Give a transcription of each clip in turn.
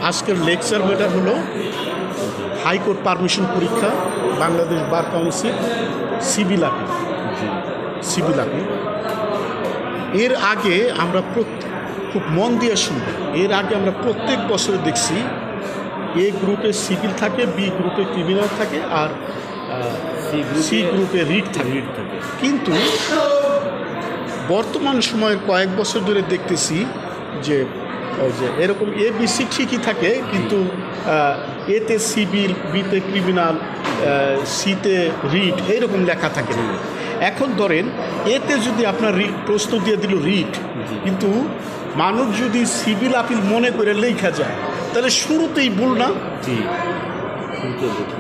আজকের lecture matter হলো high court permission পরীক্ষা, Bangladesh bar council, civil appeal. এর আগে আমরা খুব মন দিয়ে শুনব, এর আগে আমরা প্রত্যেক বছর দেখছি এ গ্রুপে সিভিল থাকে, বি গ্রুপে ক্রিমিনাল থাকে, আর সি গ্রুপে রিট থাকে। কিন্তু বর্তমান সময়ের কয়েক বছর ধরে দেখতেছি যে এরকম এ বি সি ঠিকই থাকে, কিন্তু এতে সিভিল, বিতে ক্রিমিনাল, সিতে রিট এইরকম লেখা থাকে। এখন ধরেন এতে যদি আপনার প্রশ্ন দিয়ে দিল রিট, কিন্তু মানুষ যদি সিভিল আপিল মনে করে লেখা যায় তাহলে শুরুতেই ভুল না?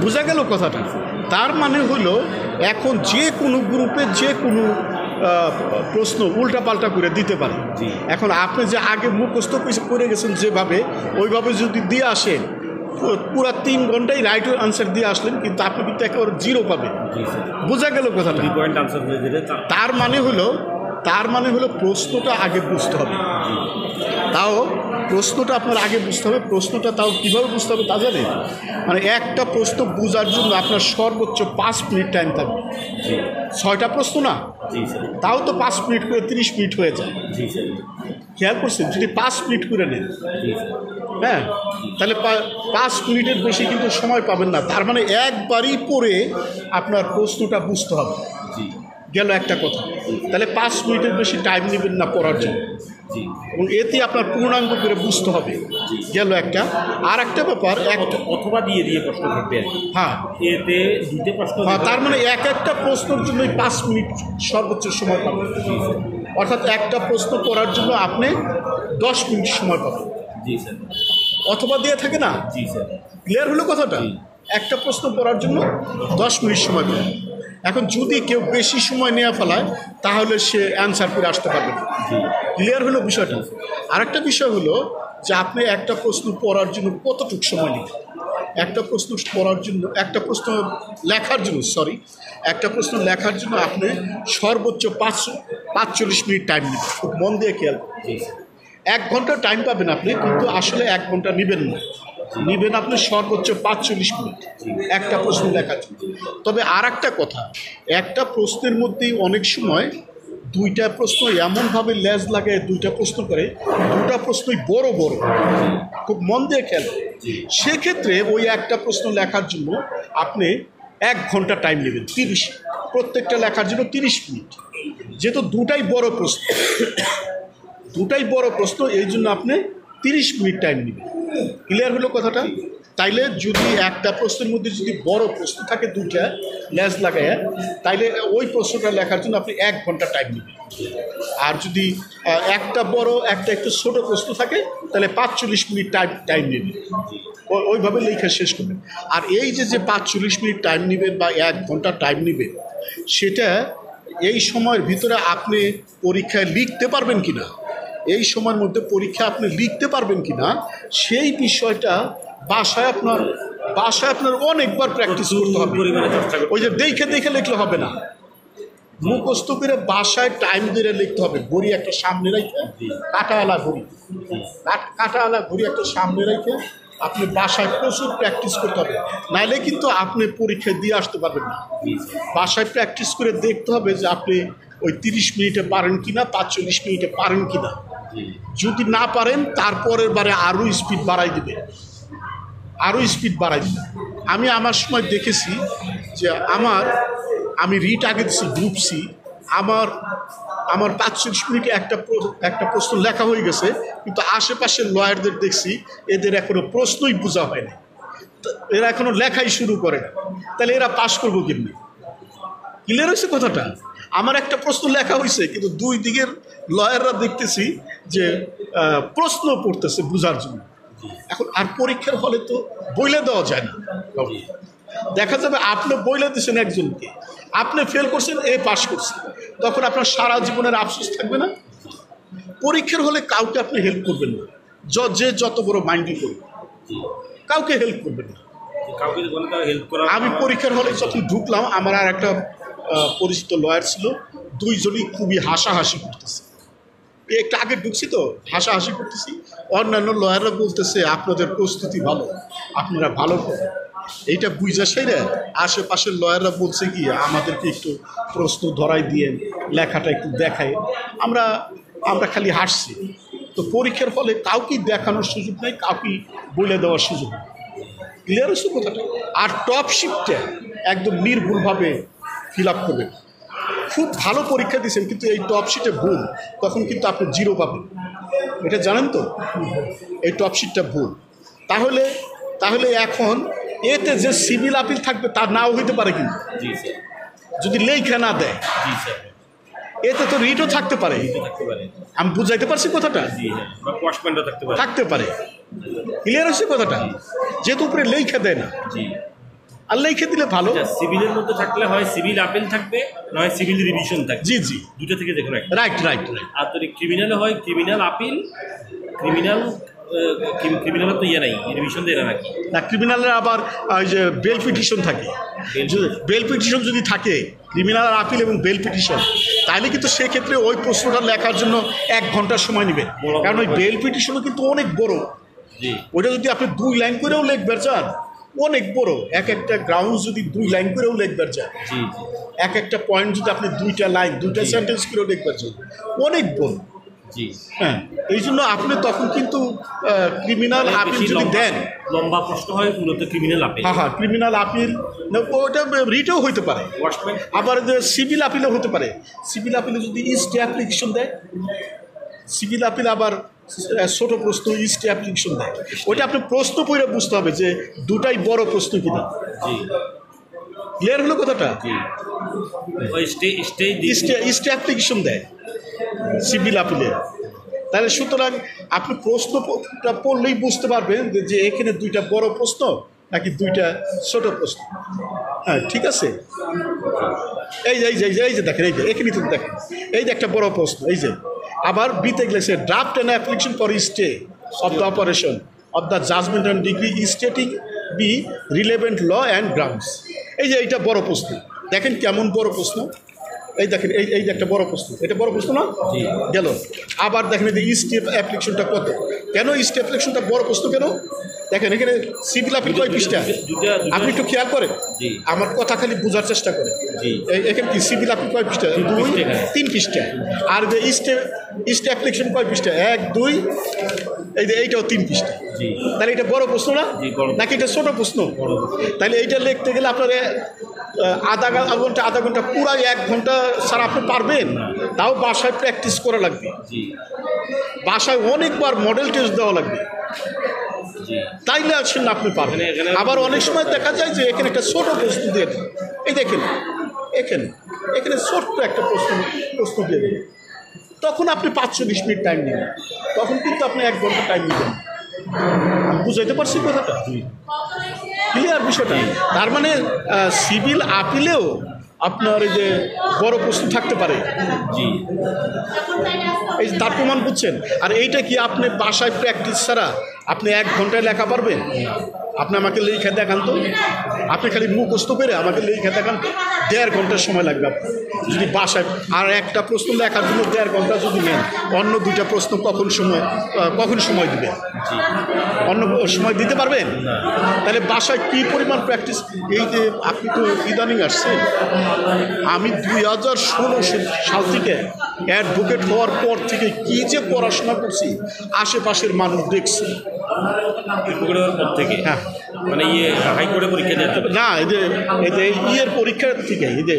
বোঝা গেল কথাটা? তার মানে হলো এখন যে কোনো গ্রুপে যে কোনো প্রশ্ন উল্টাপাল্টা করে দিতে পারে। এখন আপনি যে আগে মুখস্থ করে গেছেন যেভাবে, ওইভাবে যদি দিয়ে আসেন পুরো 3 ঘন্টায় রাইট আনসার দিয়ে আসলেন, কিন্তু আপনি কিন্তু একেবারে 0 পাবেন। বোঝা গেল কথাটা? তার মানে হলো প্রশ্নটা আগে বুঝতে হবে। তাও প্রশ্নটা আপনার আগে বুঝতে হবে। প্রশ্নটা তাও কীভাবে বুঝতে হবে তা জানেন? মানে একটা প্রশ্ন বোঝার জন্য আপনার সর্বোচ্চ 5 মিনিট টাইম থাকবে। 6টা প্রশ্ন না, তাও তো 5 মিনিট করে 30 মিনিট হয়ে যায়। খেয়াল করছেন? যদি 5 মিনিট করে নেন, হ্যাঁ, তাহলে 5 মিনিটের বেশি কিন্তু সময় পাবেন না। তার মানে একবারই পড়ে আপনার প্রশ্নটা বুঝতে হবে। গেল একটা কথা। তাহলে 5 মিনিটের বেশি টাইম নেবেন না পড়ার জন্য, এবং এতে আপনার পূর্ণাঙ্গ করে বুঝতে হবে। গেল একটা। আর একটা ব্যাপার, অথবা দিয়ে প্রশ্ন থাকবে। হ্যাঁ, এতে দুটো প্রশ্ন। তার মানে একটা প্রশ্নের জন্যই 5 মিনিট সর্বোচ্চ সময় পাবেন। অর্থাৎ একটা প্রশ্ন করার জন্য আপনি 10 মিনিট সময় পাবেন। জি স্যার। অথবা দিয়ে থাকে না? জি স্যার। ক্লিয়ার হলো কথাটা? একটা প্রশ্ন করার জন্য 10 মিনিট সময় পাবেন। এখন যদি কেউ বেশি সময় নেওয়া ফেলায় তাহলে সে অ্যান্সার করে আসতে পারবে না। ক্লিয়ার হলো বিষয়টা? আরেকটা বিষয় হলো যে আপনি একটা প্রশ্ন পড়ার জন্য কতটুকু সময় নেবেন। একটা প্রশ্ন লেখার জন্য আপনি সর্বোচ্চ 45 মিনিট টাইম নেবেন। খুব মন দিয়ে খেয়াল। 1 ঘন্টা টাইম পাবেন আপনি, কিন্তু আসলে 1 ঘন্টা নেবেন না, নেবেন আপনি সর্বোচ্চ 45 মিনিট একটা প্রশ্ন লেখার জন্য। তবে আর একটা কথা, একটা প্রশ্নের মধ্যেই অনেক সময় 2টা প্রশ্ন এমনভাবে লেজ লাগায় 2টা প্রশ্ন করে, 2টা প্রশ্নই বড় বড়। খুব মন দিয়ে খেয়াল। সেক্ষেত্রে ওই একটা প্রশ্ন লেখার জন্য আপনি 1 ঘন্টা টাইম নেবেন, প্রত্যেকটা লেখার জন্য 30 মিনিট। যেহেতু 2টাই বড় প্রশ্ন, এই জন্য আপনি 30 মিনিট টাইম নেবেন। ক্লিয়ার হলো কথাটা? তাইলে যদি একটা প্রশ্নের মধ্যে যদি বড় প্রশ্ন থাকে 2টা লেজ লাগায়, তাইলে ওই প্রশ্নটা লেখার জন্য আপনি 1 ঘন্টা টাইম নেবেন। আর যদি একটা বড় একটা একটু ছোটো প্রশ্ন থাকে তাহলে 45 মিনিট টাইম নেবেন। ওইভাবে লেখা শেষ করবেন। আর এই যে 45 মিনিট টাইম নেবেন বা 1 ঘন্টা টাইম নেবেন, সেটা এই সময়ের ভিতরে আপনি পরীক্ষায় লিখতে পারবেন কিনা, এই সময়ের মধ্যে পরীক্ষা আপনি লিখতে পারবেন কিনা, সেই বিষয়টা বাসায় আপনার অনেকবার প্র্যাকটিস করতে হবে। ওই যে দেখে লিখলে হবে না, মুখস্থ করে বাসায় টাইম ধরে লিখতে হবে। ঘড়ি একটা সামনে রেখে, কাঁটাওয়ালা ঘড়ি একটা সামনে রেখে আপনি বাসায় প্রচুর প্র্যাকটিস করতে হবে, নাইলে কিন্তু আপনি পরীক্ষায় দিয়ে আসতে পারবেন না। বাসায় প্র্যাকটিস করে দেখতে হবে যে আপনি ওই 30 মিনিটে পারেন কিনা, 45 মিনিটে পারেন কিনা। যদি না পারেন তারপরের বারে আরও স্পিড বাড়াই দিবে। আমি আমার সময় দেখেছি যে আমি রিট আগে দিচ্ছি গ্রুপ সি, আমার 45 মিনিটে একটা প্রশ্ন লেখা হয়ে গেছে, কিন্তু আশেপাশের লয়ারদের দেখছি এদের এখনো প্রশ্নই বোঝা হয়নি, এরা এখনো লেখাই শুরু করে না। তাহলে এরা পাশ করবো কেমনি? ক্লিয়ার হয়েছে কথাটা? আমার একটা প্রশ্ন লেখা হয়েছে, কিন্তু 2 দিকের লয়াররা দেখতেছি যে প্রশ্ন পড়তেছে বোঝার জন্য। এখন আর পরীক্ষার হলে তো বইলে দেওয়া যায় না। দেখা যাবে আপনি বইলে দিচ্ছেন একজনকে, আপনি ফেল করছেন, এ পাস করছেন, তখন আপনার সারা জীবনের আফসোস থাকবে না? পরীক্ষার হলে কাউকে আপনি হেল্প করবেন না, যে যত বড় মাইন্ডই করবে, কাউকে হেল্প করবেন না। আমি পরীক্ষার হলে যখন ঢুকলাম, আমার আর একটা পরিচিত লয়ার ছিল, 2জনই খুবই হাসাহাসি করতেছে। একটু আগে ঢুকছি তো হাসাহাসি করতেছি, অন্যান্য লয়াররা বলতেছে আপনাদের প্রস্তুতি ভালো, আপনারা ভালো করেন। এইটা বুঝা সেরে আশেপাশের লয়াররা বলছে কি আমাদেরকে একটু প্রশ্ন ধরাই দিয়ে লেখাটা একটু দেখায়, আমরা খালি হাসছি। তো পরীক্ষার ফলে কাউকে দেখানোর সুযোগ নেই, কাউকে বলে দেওয়ার সুযোগ নেই। ক্লিয়ার হচ্ছে কথাটা? আর টপ শিটটা একদম নির্ভুলভাবে ফিল আপ করবেন। খুব ভালো পরীক্ষা দিয়েছেন কিন্তু এই টপ শিটে ভুল, তখন কিন্তু আপনি 0 পাবেন। এটা জানেন তো, এই টপ শিটটা ভুল। তাহলে এখন এতে যে সিভিল আপিল থাকবে তার নাও হইতে পারে, কিন্তু জি স্যার, যদি লেখা না দেয় জি স্যার, এতে তো রিটও থাকতে পারে। থাকতে পারে। আমি বুঝাইতে পারছি কথাটা? জি হ্যাঁ, বা পোস্টম্যানও থাকতে পারে। থাকতে পারে। ক্লিয়ার হচ্ছে কথাটা? যেহেতু উপরে লেখা দেয় না, জি। আর লেখা দিলে ভালো। সিভিলের মধ্যে থাকলে হয় সিভিল আপিল থাকবে, নয় সিভিল রিভিশন থাকবে। জি জি, দুটো থেকে দেখুন একটা। Right right right. আর যদি ক্রিমিনালে হয় ক্রিমিনাল আপিল, ক্রিমিনালের তো নাই, রিভিশন দেয় না নাকি? না, ক্রিমিনালের আবার ওই যে বেল পিটিশন থাকে। বেল পিটিশন যদি থাকে, ক্রিমিনাল আপিল এবং বেল পিটিশন, তাহলে কিন্তু সেক্ষেত্রে ওই প্রশ্নটা লেখার জন্য 1 ঘন্টার সময় নেবে। কারণ ওই বেল পিটিশনও কিন্তু অনেক বড়। জি। ওইটা যদি আপনি 2 লাইন করেও লিখবার চান, অনেক বড়। একটা গ্রাউন্ড যদি 2 লাইন করেও লিখবার চান, জি, একটা পয়েন্ট যদি আপনি 2টা লাইন 2টা সেন্টেন্স করেও লিখবার চান, অনেক বড়। জি। হ্যাঁ, এই জন্য আপনি তখন কিন্তু ক্রিমিনাল আপিল যদি দেন, লম্বা প্রশ্ন হয় মূলত ক্রিমিনাল আপিল। হ্যাঁ, ক্রিমিনাল আপিল ওটা রিটেও হইতে পারে, আবার সিভিল আপিলও হতে পারে। সিভিল আপিলে যদি স্টে অ্যাপ্লিকেশন দেয়, সিভিল আপিল আবার ছোট প্রশ্ন স্টে অ্যাপ্লিকেশন দেয়। ওইটা আপনি প্রশ্ন পড়ে বুঝতে হবে যে দুটাই বড় প্রশ্ন কিনা। জি। ক্লিয়ার হলো কথাটা? জি। ওই স্টে অ্যাপ্লিকেশন দেয় সিভিল আপিলে। তাহলে সুতরাং আপনি প্রশ্নটা পড়লেই বুঝতে পারবেন যে এখানে 2টা বড় প্রশ্ন নাকি 2টা ছোট প্রশ্ন। হ্যাঁ, ঠিক আছে। এই যে দেখেন, এই যে এখানে তো দেখেন, এই যে একটা বড় প্রশ্ন। এই যে আবার বিতে গেছে draft an application for stay of the operation of the judgement and decree stating be relevant law and grounds. এই যে এইটা বড় প্রশ্ন, দেখেন কেমন বড় প্রশ্ন। এই দেখেন, এই যে একটা বড় প্রশ্ন, এটা বড় প্রশ্ন না? গেল। আবার দেখেন এই যে স্টে অ্যাপ্লিকেশনটা কত, কেন স্টে অ্যাপ্লিকেশনটা বড় প্রশ্ন কেন? দেখেন এখানে সিভিল আপিল কয় পৃষ্ঠা, আপনি একটু খেয়াল করেন, আমার কথা খালি বোঝার চেষ্টা করেন। এখানে কি সিভিল আপিল কয় পৃষ্ঠা? 3 পৃষ্ঠা। আর যে স্টে অ্যাপ্লিকেশন কয় পৃষ্ঠা? 1 2, এই যে এইটাও 3 পৃষ্ঠা। তাহলে এটা বড় প্রশ্ন না, নাকি এটা ছোট প্রশ্ন? তাহলে এইটা লিখতে গেলে আপনার আধা ঘন্টা পুরা 1 ঘন্টা ছাড়া আপনি পারবেন? তাও বাসায় প্র্যাকটিস করা লাগবে, বাসায় অনেকবার মডেল টেস্ট দেওয়া লাগবে, তাইলে আসেন আপনি পারবেন। আবার অনেক সময় দেখা যায় যে এখানে একটা ছোট প্রশ্ন দিয়ে দেন। এই দেখেন এখানে ছোট্ট একটা প্রশ্ন দিয়ে দেন, তখন আপনি 5-20 মিনিট টাইম নেবেন, তখন কিন্তু আপনি 1 ঘন্টা টাইম নেবেন। আমি বুঝাইতে পারছি কথাটা? ক্লিয়ার বিষয়টা? তার মানে সিভিল আপিলেও আপনার এই যে বড় প্রশ্ন থাকতে পারে। জি। এই তার প্রমাণ বুঝছেন? আর এইটা কি আপনি বাসায় প্র্যাকটিস ছাড়া আপনি 1 ঘন্টায় লেখা পারবেন? আপনি আমাকে লেখা দেখান তো, আপনি খালি মুখস্থ করে আমাকে লেখা দেখান তো, 1.5 ঘন্টার সময় লাগবে আপনার যদি বাসায়। আর একটা প্রশ্ন লেখার জন্য 1.5 ঘন্টা যদি নেন, অন্য 2টা প্রশ্ন কখন সময় দিবেন? অন্য সময় দিতে পারবেন? তাহলে বাসায় কী পরিমাণ প্র্যাকটিস। এই যে আপনি তো ইদানিং আসছেন, আমি 2016 সাল থেকে অ্যাডভোকেট হওয়ার পর থেকে কি যে পড়াশোনা করছি, আশেপাশের মানুষ দেখছি। হ্যাঁ, মানে হাইকোর্টে পরীক্ষা দেওয়া না, এই যে ইয়ের পরীক্ষার থেকে, এই যে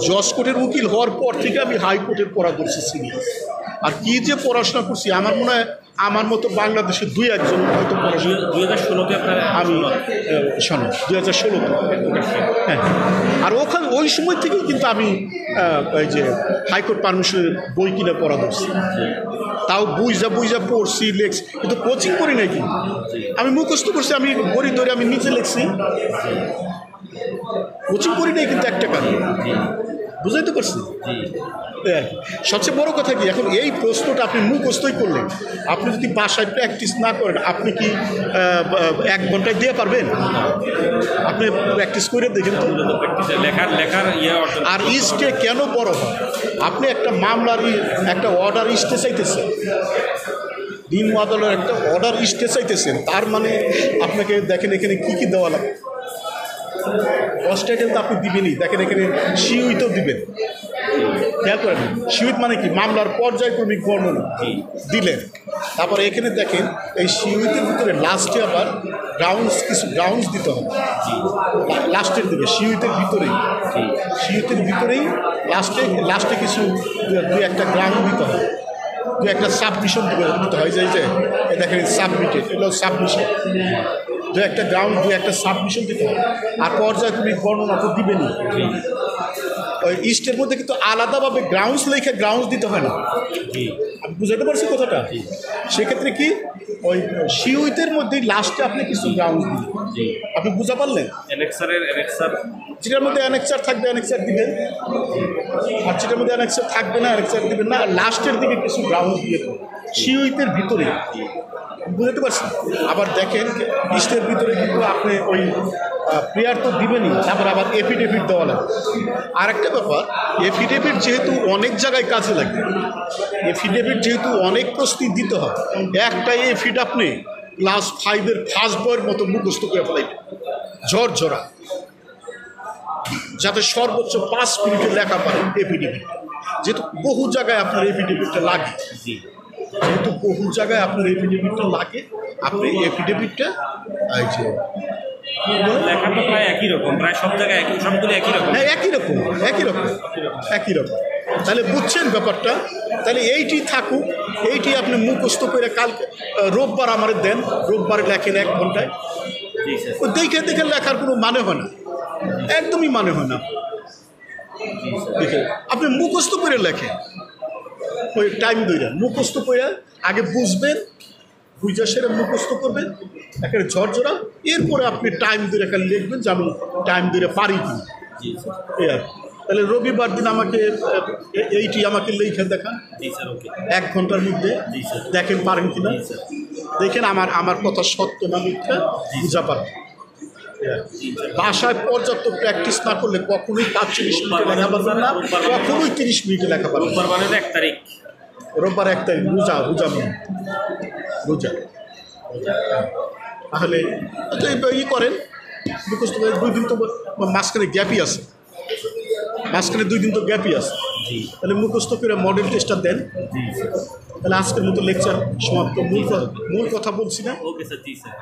জজ কোর্টের উকিল হওয়ার পর থেকে আমি হাইকোর্টের পড়া করছি সিরিয়াস। আর কি যে পড়াশোনা করছি, আমার মনে হয় আমার মতো বাংলাদেশের 2-1 জন হয়তো পড়াশোনা। 2016-তে আমি শোনো 2016-তে, হ্যাঁ। আর ওই সময় থেকেই কিন্তু আমি এই যে হাইকোর্ট পারমিশনের বই কিনে পড়া করছি, তাও বুঝা পড়ছি, লেখছি, কিন্তু কোচিং করি নাই। কিন্তু আমি মুখস্থ করছি, আমি বড়ি ধরে আমি নিজে লিখছি, কোচিং করি নাই কিন্তু একটা কারণ বুঝাইতে পারছি? সবচেয়ে বড় কথা কি, এখন এই প্রশ্নটা আপনি মুখস্থই করলেন, আপনি যদি বাসায় প্র্যাকটিস না করেন আপনি কি 1 ঘন্টায় দিয়ে পারবেন? আপনি প্র্যাকটিস করে দেখেন তো। লেখার আর ইস্টে কেন বড় হয়? আপনি একটা মামলার একটা অর্ডার ইস্টে চাইতেছেন, দিন আদালতের একটা অর্ডার ইস্টে চাইতেছেন, তার মানে আপনাকে দেখেন এখানে কী কী দেওয়া লাগবে। অস্ট্রেটেল তো আপনি দিবেনই, দেখেন এখানে সিউইতেও দিবেন। খেয়াল করেন, সিউইত মানে কি? মামলার পর্যায়ক্রমিক বর্ণনা দিলেন। তারপরে এখানে দেখেন এই সিউইতের ভিতরে লাস্টে আবার কিছু গ্রাউন্ডস দিতে হবে লাস্টের দিকে, সিউইতের ভিতরেই লাস্টে কিছু 2-1টা গ্রাউন্ড দিতে হবে, 2-1টা সাবমিশন দিতে হয়। যে দেখেন সাবমিটেড, এগুলো সাবমিশন, 2-1টা গ্রাউন্ড 2-1টা সাবমিশন দিতে হবে। আর পর্যায়ক্রমিক বর্ণনা তো দিবেনই। ওই ইস্টের মধ্যে কিন্তু আলাদাভাবে গ্রাউন্ডস লেখে গ্রাউন্ডস দিতে হয় না। আমি বুঝাতে পারছি কথাটা? সেক্ষেত্রে কি ওই সিউইতের মধ্যে লাস্টে আপনি কিছু গ্রাউন্ডস দিন। আপনি বুঝা পারলেন? যেটার মধ্যে অ্যানেক্সার থাকবে অ্যানেক্সার দিবেন, আর যেটার মধ্যে অ্যানেক্সার থাকবে না অ্যানেক্সার দিবেন না। লাস্টের দিকে কিছু গ্রাউন্ডস দিয়ে দেবেন সিউইতের ভিতরে। বুঝতে পারছি? আবার দেখেন ইস্টের ভিতরে কিন্তু আপনি ওই প্রেয়ার তো দিবেনই, তারপর আবার এফিডেভিট দেওয়া লাগে। আর একটা ব্যাপার, এফিডেভিট যেহেতু অনেক জায়গায় কাজে লাগে, এফিডেভিট যেহেতু অনেক প্রস্তুতি দিতে হয়, একটা এফিড আপনি ক্লাস 5-এর ফার্স্ট বইয়ের মতো মুখস্থ করে ফেলাইবেন ঝরঝরা, যাতে সর্বোচ্চ 5 মিনিটে লেখা পারেন এফিডেভিট। যেহেতু বহু জায়গায় আপনার এফিডেভিটটা লাগে, আপনি এফিডেভিটটা এই যে লেখাটা প্রায় একই রকম, প্রায় সব জায়গায় সবগুলো একই রকম। হ্যাঁ, একই রকম। তাহলে বুঝছেন ব্যাপারটা? তাহলে এইটি থাকুক, এইটি আপনি মুখস্থ করে কালকে রোববার আমাদের দেন, রোববারে লেখেন 1 ঘন্টায়। ওই দেখে লেখার কোনো মানে হয় না, একদমই মানে হয় না। দেখে আপনি মুখস্থ করে লেখেন, ওই টাইম ধরে মুখস্থ করে আগে বুঝবেন, বুঝা সেরে মুখস্থ করবেন একেবারে ঝরঝরা। এরপরে আপনি টাইম ধরে খালি লিখবেন যে আমি টাইম ধরে পারি কি। তাহলে রবিবার দিন আমাকে এইটি আমাকে লিখে দেখান 1 ঘন্টার মধ্যে, দেখেন পারেন কিনা, দেখেন আমার কথা সত্য না মিথ্যা বুঝা পারেন। ভাষায় পর্যাপ্ত প্র্যাকটিস না করলে কখনোই 45 মিনিটে লেখা পারবেন না, কখনোই 30 মিনিটে লেখা পারবেন। রোববার 1 তারিখ রোজা। তাহলে ই করেন মুখস্থ করে 2 দিন তো মাঝখানে গ্যাপই আছে, 2 দিন তো গ্যাপই আছে। তাহলে মুখস্থ করে মডেল টেস্টটা দেন। তাহলে আজকের মতো লেকচার সমাপ্ত। মূল কথা বলছি না? ওকে স্যার, জি স্যার।